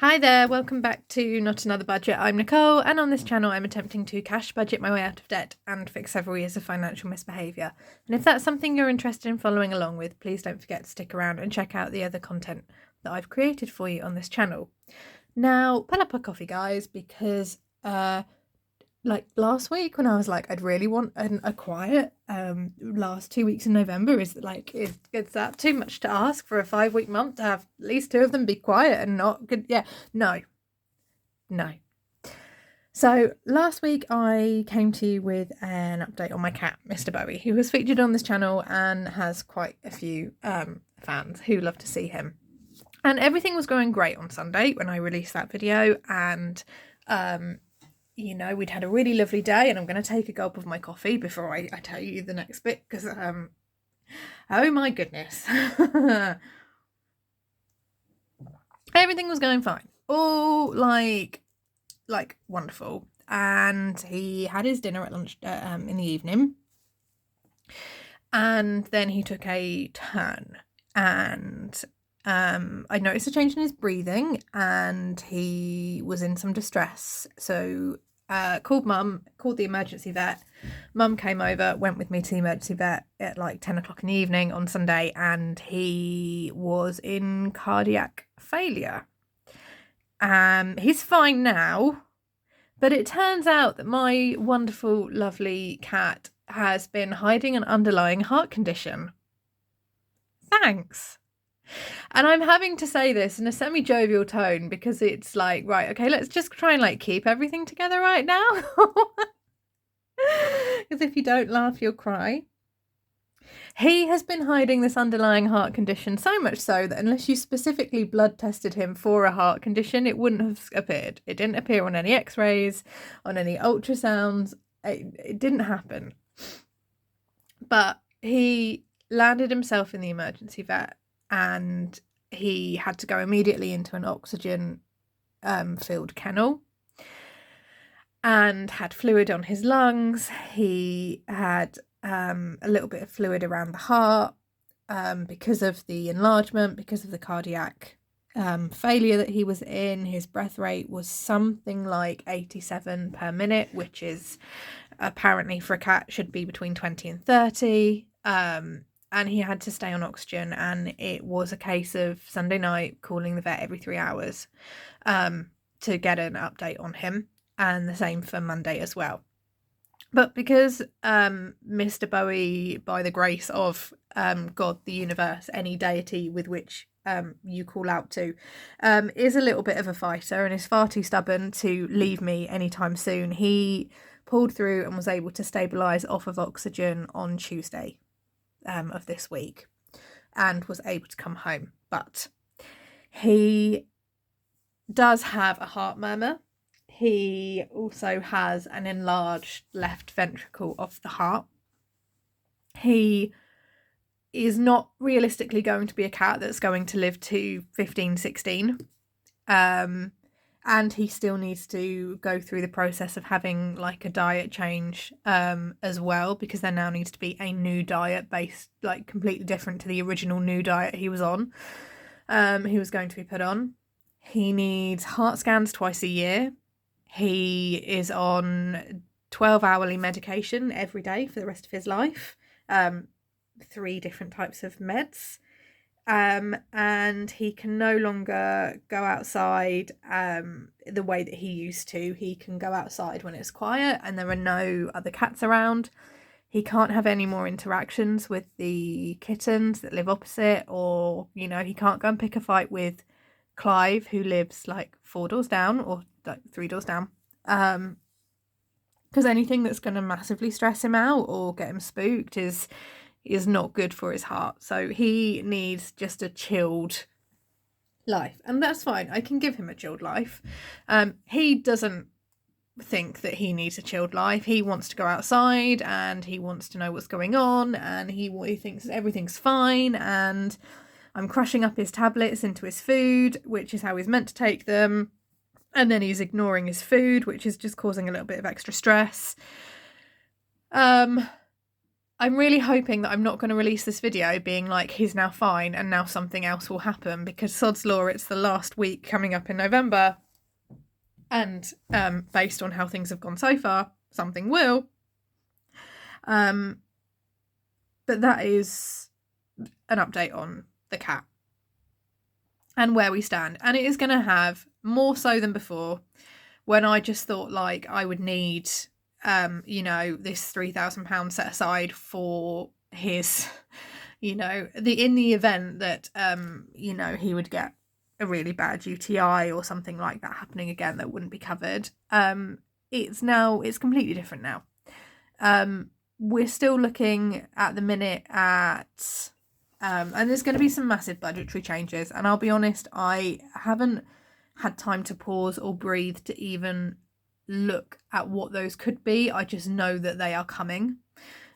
Hi there, welcome back to Not Another Budget. I'm Nicole, and on this channel I'm attempting to cash budget my way out of debt and fix several years of financial misbehaviour. And if that's something you're interested in following along with, please don't forget to stick around and check out the other content that I've created for you on this channel. Now, pull up a coffee, guys, because last week when I was like, I'd really want a quiet last 2 weeks in November, is that too much to ask for a 5-week month to have at least 2 of them be quiet and not good? Yeah, no. So last week I came to you with an update on my cat, Mr. Bowie, who was featured on this channel and has quite a few fans who love to see him. And everything was going great on Sunday when I released that video, and we'd had a really lovely day, and I'm going to take a gulp of my coffee before I tell you the next bit, because, oh my goodness. Everything was going fine. All, like wonderful. And he had his dinner at lunch in the evening. And then he took a turn, and I noticed a change in his breathing, and he was in some distress. So called Mum, called the emergency vet. Mum came over, went with me to the emergency vet at like 10 o'clock in the evening on Sunday, and he was in cardiac failure. He's fine now, but it turns out that my wonderful, lovely cat has been hiding an underlying heart condition. Thanks. And I'm having to say this in a semi-jovial tone because it's like, right, okay, let's just try and keep everything together right now. Because if you don't laugh, you'll cry. He has been hiding this underlying heart condition, so much so that unless you specifically blood tested him for a heart condition, it wouldn't have appeared. It didn't appear on any x-rays, on any ultrasounds. It didn't happen. But he landed himself in the emergency vet, and he had to go immediately into an oxygen filled kennel, and had fluid on his lungs. He had a little bit of fluid around the heart because of the enlargement, because of the cardiac failure that he was in. His breath rate was something like 87 per minute, which is apparently for a cat should be between 20 and 30. And he had to stay on oxygen, and it was a case of Sunday night calling the vet every 3 hours to get an update on him, and the same for Monday as well. But because Mr. Bowie, by the grace of God, the universe, any deity with which you call out to, is a little bit of a fighter and is far too stubborn to leave me anytime soon, he pulled through and was able to stabilise off of oxygen on Tuesday of this week, and was able to come home. But he does have a heart murmur. He also has an enlarged left ventricle of the heart. He is not realistically going to be a cat that's going to live to 15, 16. And he still needs to go through the process of having a diet change as well, because there now needs to be a new diet based completely different to the original new diet he was on. He was going to be put on. He needs heart scans twice a year. He is on 12-hourly medication every day for the rest of his life. 3 different types of meds. And he can no longer go outside the way that he used to. He can go outside when it's quiet and there are no other cats around. He can't have any more interactions with the kittens that live opposite, or, he can't go and pick a fight with Clive, who lives 4 doors down, or 3 doors down. Because anything that's going to massively stress him out or get him spooked is not good for his heart. So he needs just a chilled life, and that's fine. I can give him a chilled life. He doesn't think that he needs a chilled life. He wants to go outside, and he wants to know what's going on, and he thinks everything's fine, and I'm crushing up his tablets into his food, which is how he's meant to take them, and then he's ignoring his food, which is just causing a little bit of extra stress. I'm really hoping that I'm not going to release this video being like, he's now fine and now something else will happen, because sod's law, it's the last week coming up in November. And based on how things have gone so far, something will. But that is an update on the cat and where we stand. And it is going to have, more so than before, when I just thought like I would need, you know, this £3,000 set aside for his, you know, in the event that, you know, he would get a really bad UTI or something like that happening again that wouldn't be covered. It's completely different now. We're still looking at the minute at, and there's going to be some massive budgetary changes. And I'll be honest, I haven't had time to pause or breathe to even look at what those could be. I just know that they are coming.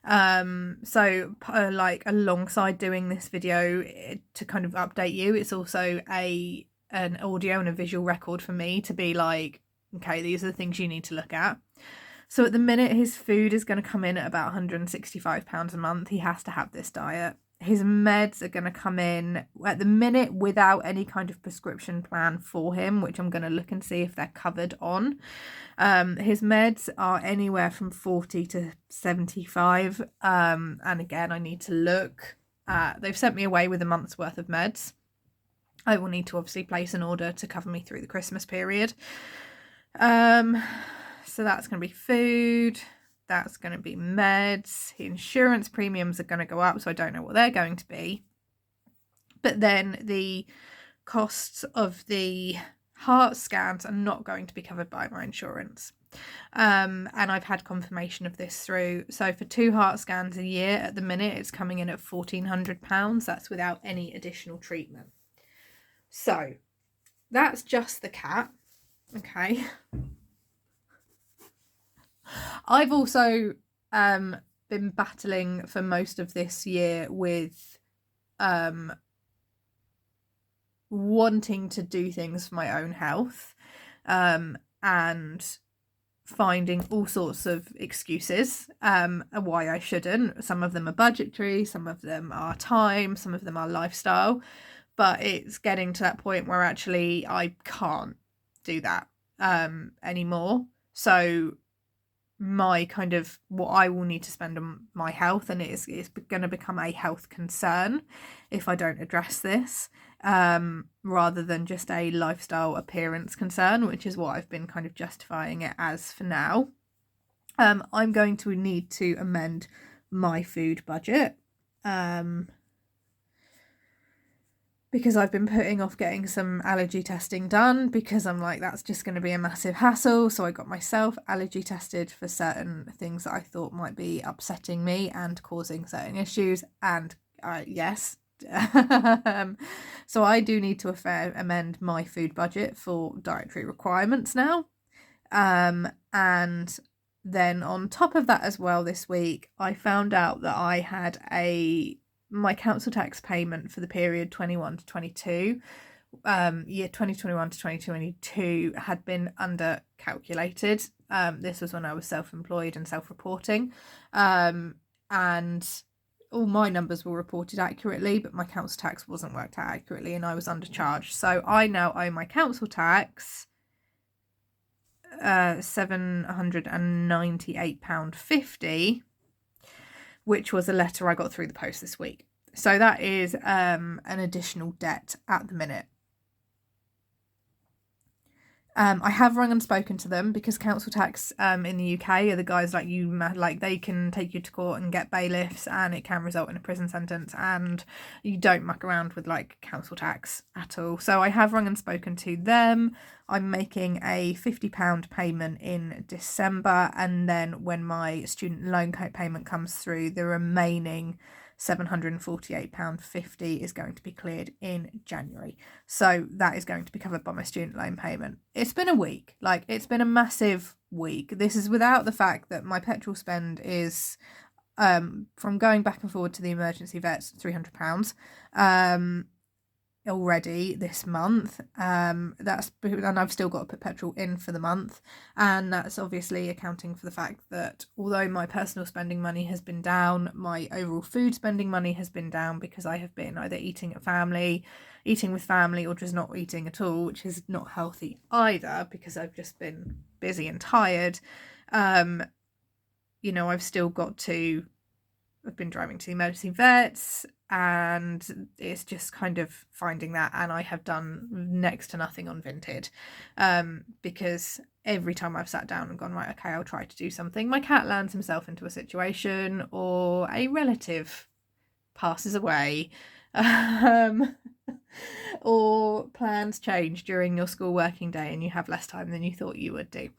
So like alongside doing this video to kind of update you, it's also an audio and a visual record for me to be like, okay, these are the things you need to look at. So at the minute, his food is going to come in at about £165 a month. He has to have this diet. His meds are going to come in at the minute without any kind of prescription plan for him, which I'm going to look and see if they're covered on. His meds are anywhere from 40 to 75. And again, I need to look. They've sent me away with a month's worth of meds. I will need to obviously place an order to cover me through the Christmas period. So that's going to be food. That's going to be meds. Insurance premiums are going to go up, so I don't know what they're going to be. But then the costs of the heart scans are not going to be covered by my insurance. And I've had confirmation of this through. So for 2 heart scans a year at the minute, it's coming in at £1,400. That's without any additional treatment. So that's just the cat. Okay. I've also been battling for most of this year with wanting to do things for my own health and finding all sorts of excuses why I shouldn't. Some of them are budgetary, some of them are time, some of them are lifestyle, but it's getting to that point where actually I can't do that anymore. So my kind of what I will need to spend on my health, and it's going to become a health concern if I don't address this, rather than just a lifestyle appearance concern, which is what I've been kind of justifying it as for now. I'm going to need to amend my food budget, because I've been putting off getting some allergy testing done, because I'm like, that's just going to be a massive hassle. So I got myself allergy tested for certain things that I thought might be upsetting me and causing certain issues. And yes, so I do need to amend my food budget for dietary requirements now. And then on top of that as well, this week, I found out that I had my council tax payment for the period 21 to 22, year 2021 to 2022 had been under calculated. This was when I was self-employed and self-reporting, and all my numbers were reported accurately, but my council tax wasn't worked out accurately and I was undercharged. So I now owe my council tax £798.50, which was a letter I got through the post this week. So that is an additional debt at the minute. I have rung and spoken to them, because council tax in the UK are the guys like you, like they can take you to court and get bailiffs, and it can result in a prison sentence, and you don't muck around with like council tax at all. So I have rung and spoken to them. I'm making a £50 payment in December, and then when my student loan payment comes through, the remaining £748.50 is going to be cleared in January. So that is going to be covered by my student loan payment. It's been a week. Like, it's been a massive week. This is without the fact that my petrol spend is, from going back and forward to the emergency vets, £300. already this month. And I've still got to put petrol in for the month, and that's obviously accounting for the fact that although my personal spending money has been down, my overall food spending money has been down, because I have been either eating with family, or just not eating at all, which is not healthy either, because I've just been busy and tired. I've still got to, I've been driving to the emergency vets, and it's just kind of finding that. And I have done next to nothing on Vinted, because every time I've sat down and gone, right, okay, I'll try to do something, my cat lands himself into a situation, or a relative passes away, or plans change during your school working day and you have less time than you thought you would do.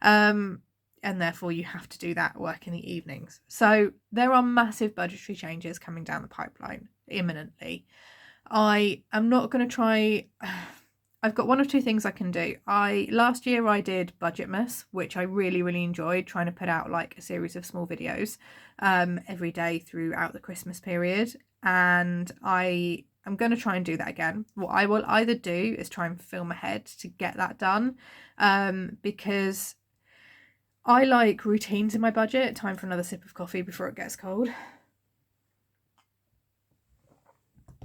And therefore you have to do that work in the evenings. So there are massive budgetary changes coming down the pipeline imminently. I am not going to try. I've got one of two things I can do. Last year I did Budgetmas, which I really, really enjoyed, trying to put out like a series of small videos every day throughout the Christmas period. And I'm going to try and do that again. What I will either do is try and film ahead to get that done, because I like routines in my budget. Time for another sip of coffee before it gets cold.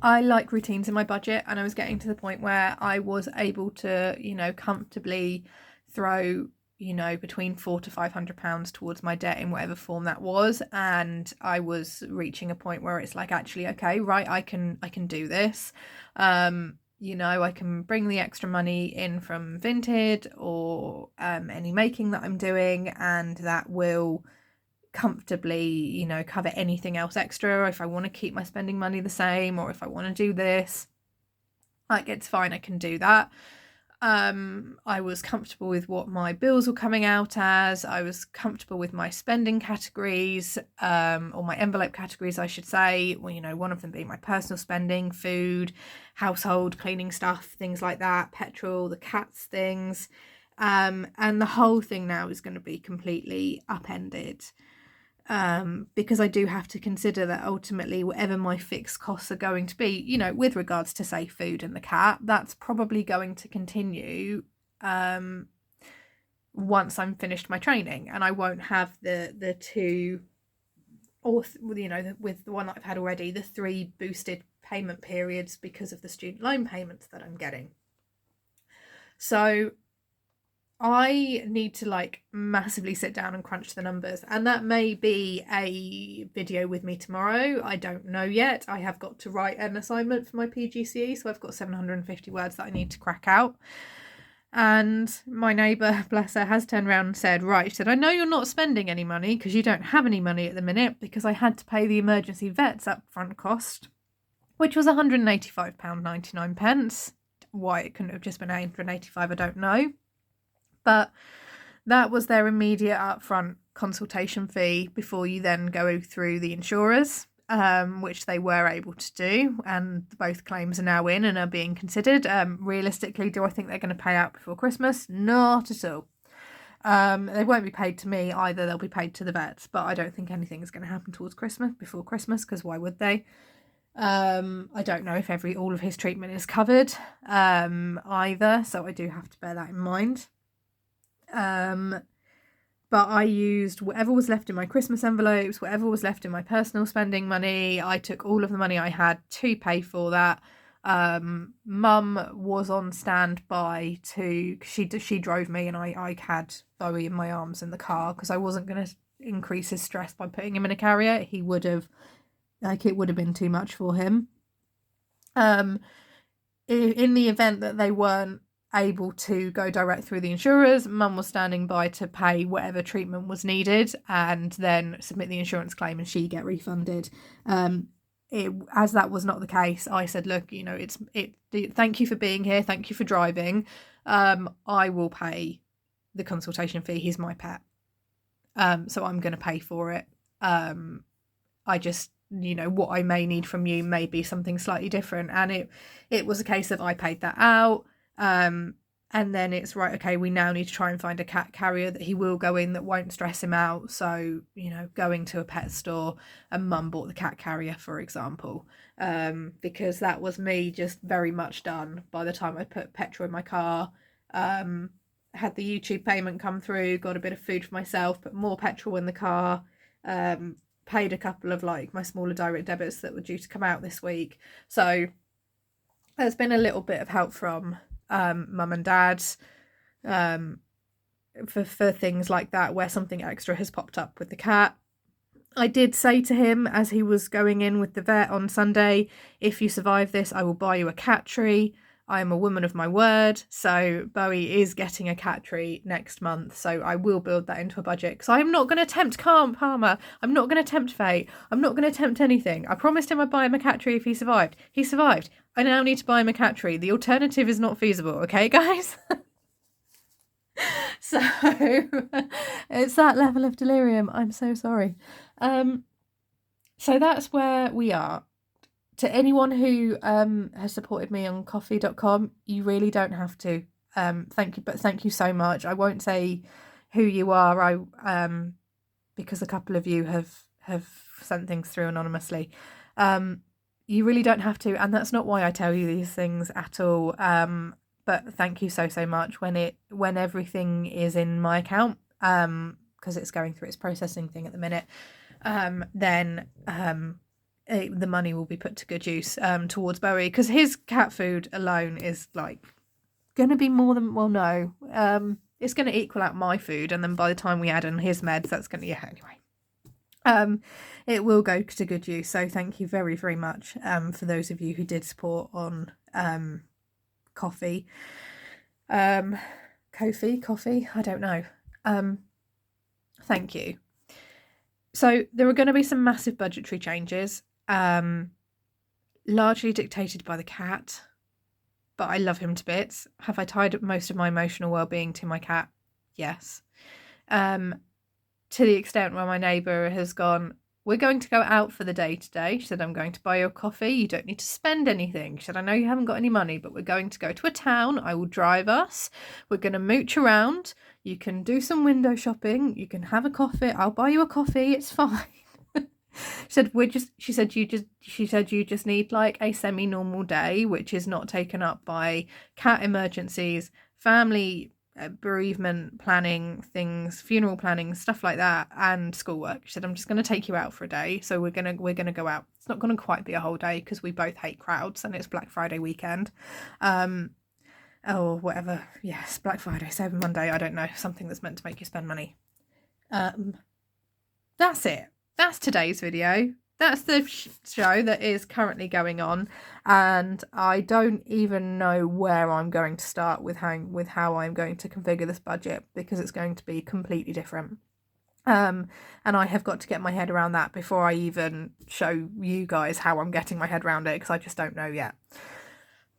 I like routines in my budget, and I was getting to the point where I was able to, comfortably throw, between £400 to £500 towards my debt in whatever form that was. And I was reaching a point where it's like, actually, okay, right, I can do this. I can bring the extra money in from Vinted or any making that I'm doing, and that will comfortably, cover anything else extra. If I want to keep my spending money the same, or if I want to do this, like, it's fine, I can do that. I was comfortable with what my bills were coming out as. I was comfortable with my spending categories, or my envelope categories, I should say. Well, one of them being my personal spending, food, household, cleaning stuff, things like that, petrol, the cat's things. And the whole thing now is going to be completely upended. Because I do have to consider that ultimately whatever my fixed costs are going to be, with regards to, say, food and the cat, that's probably going to continue once I'm finished my training, and I won't have the two, or with the one that I've had already, the 3 boosted payment periods because of the student loan payments that I'm getting. So I need to massively sit down and crunch the numbers, and that may be a video with me tomorrow. I don't know yet. I have got to write an assignment for my PGCE, so I've got 750 words that I need to crack out. And my neighbour, bless her, has turned around and said, right, she said, I know you're not spending any money because you don't have any money at the minute, because I had to pay the emergency vet's upfront cost, which was £185.99. Why it couldn't have just been £185, I don't know. But that was their immediate upfront consultation fee before you then go through the insurers, which they were able to do. And both claims are now in and are being considered. Realistically, do I think they're going to pay out before Christmas? Not at all. They won't be paid to me either. They'll be paid to the vets. But I don't think anything is going to happen before Christmas, because why would they? I don't know if all of his treatment is covered either. So I do have to bear that in mind. But I used whatever was left in my Christmas envelopes, whatever was left in my personal spending money. I took all of the money I had to pay for that. Mum was on standby she drove me, and I had Bowie in my arms in the car, because I wasn't going to increase his stress by putting him in a carrier. He would have, it would have been too much for him. In the event that they weren't able to go direct through the insurers, Mum was standing by to pay whatever treatment was needed, and then submit the insurance claim and she get refunded. As that was not the case, I said, look, thank you for being here, thank you for driving. I will pay the consultation fee. He's my pet, so I'm going to pay for it. I just, what I may need from you may be something slightly different. And it was a case of I paid that out. And And then it's right, okay, we now need to try and find a cat carrier that he will go in that won't stress him out. So, you know, going to a pet store, and mum bought the cat carrier, for example, because that was me just very much done by the time I put petrol in my car, had the YouTube payment come through, got a bit of food for myself, put more petrol in the car, paid a couple of like my smaller direct debits that were due to come out this week. So there's been a little bit of help from mum and dad for things like that, where something extra has popped up with the cat. I did say to him as he was going in with the vet on Sunday, if you survive this, I will buy you a cat tree. I am a woman of my word. So Bowie is getting a cat tree next month. So I will build that into a budget, because I'm not going to tempt Palmer. I'm not going to tempt fate. I'm not going to tempt anything. I promised him I'd buy him a cat tree if he survived. He survived. I now need to buy him a cat tree. The alternative is not feasible. Okay, guys? So it's that level of delirium. I'm so sorry. So that's where we are. To anyone who has supported me on Ko-fi.com, you really don't have to. Thank you, but thank you so much. I won't say who you are. Because a couple of you have sent things through anonymously. You really don't have to, and that's not why I tell you these things at all. But thank you so much when everything is in my account, because it's going through its processing thing at the minute. Then the money will be put to good use towards Bowie, because his cat food alone is like going to be more than, well, no, it's going to equal out my food, and then by the time we add in his meds, that's going to, yeah, anyway. It will go to good use. So thank you very, very much for those of you who did support on Ko-fi. Ko-fi, I don't know. Thank you. So there are going to be some massive budgetary changes, largely dictated by the cat, but I love him to bits. Have I tied up most of my emotional well-being to my cat? Yes. To the extent where my neighbour has gone, we're going to go out for the day today. She said, I'm going to buy you a coffee. You don't need to spend anything. She said, I know you haven't got any money, but we're going to go to a town. I will drive us. We're going to mooch around. You can do some window shopping. You can have a coffee. I'll buy you a coffee. It's fine. She said you just need like a semi-normal day, which is not taken up by cat emergencies, family bereavement planning things, funeral planning, stuff like that, and schoolwork. She said, I'm just going to take you out for a day, so we're gonna go out. It's not going to quite be a whole day because we both hate crowds, and it's Black Friday weekend, or whatever. Yes, Black Friday, Cyber Monday, I don't know, something that's meant to make you spend money. That's it. That's today's video. That's the show that is currently going on, and I don't even know where I'm going to start with how I'm going to configure this budget, because it's going to be completely different. And I have got to get my head around that before I even show you guys how I'm getting my head around it, because I just don't know yet.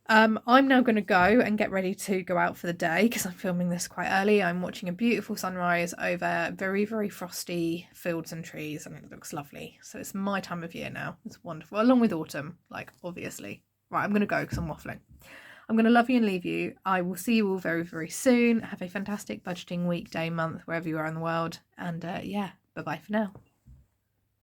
I'm now going to go and get ready to go out for the day, because I'm filming this quite early. I'm watching a beautiful sunrise over very, very frosty fields and trees, and it looks lovely. So it's my time of year now. It's wonderful, along with autumn, like, obviously. Right, I'm going to go because I'm waffling. I'm going to love you and leave you. I will see you all very, very soon. Have a fantastic budgeting week, day, month, wherever you are in the world. And yeah, bye-bye for now.